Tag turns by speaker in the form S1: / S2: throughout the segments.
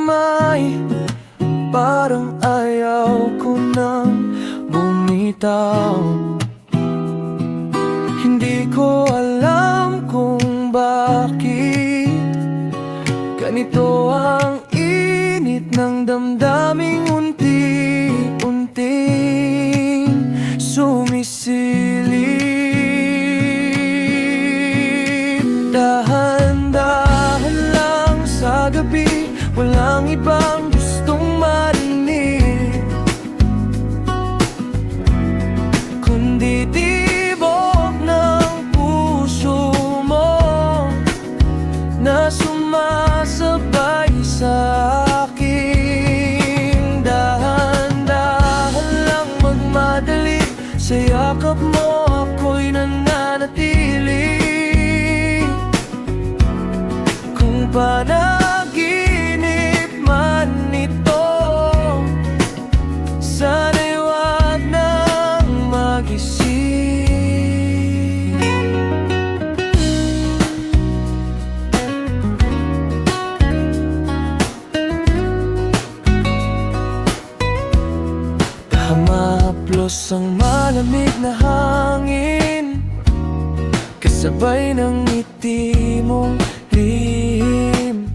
S1: kamay, parang ayaw ko nang bumitaw. Hindi ko alam kung bakit ganito ang init ng damdaming unti-unting sumisilip. Dahan-dahan lang sa gabi, walang ibang gustong marinig kundi tibok ng puso mo na sumasabay sa akin. Dahan-dahan lang magmadali, sa yakap mo ako'y nananatili. Kung panaginip man ito, sana'y wag nang magising. Humaplos ang malamig na hangin, kasabay ng ngiti mong lihim.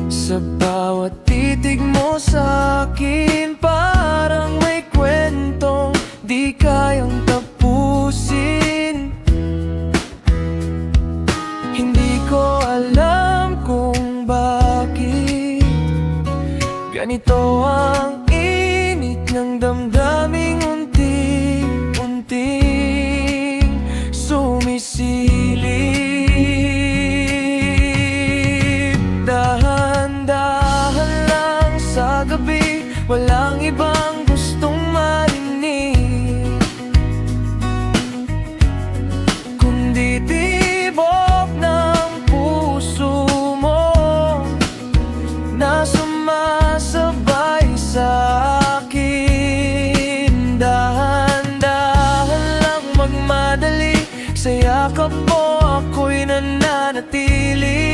S1: Sa bawat titig mo sa'kin, parang may kwentong di kayang tapusin. Hindi ko alam kung bakit ganito ang init ng damdaming unti-unting sumisilip. Dahan-dahan lang sa gabi, walang ibang gustong marinig kundi tibok ng puso mo na sumasabay sa akin. Dahan-dahan lang magmadali, sa yakap mo ako'y nananatili.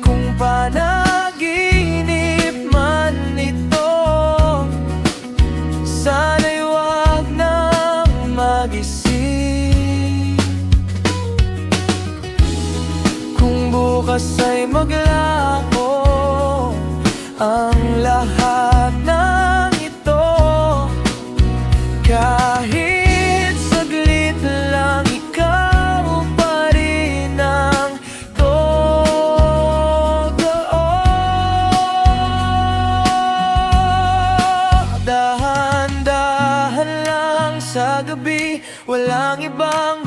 S1: Kung panaginip man ito, sana'y wag nang magising. Kung bukas ay maglaho ang lahat ng ito, kahit saglit lang, ikaw pa rin ang todo. Dahan-dahan lang sa gabi, walang ibang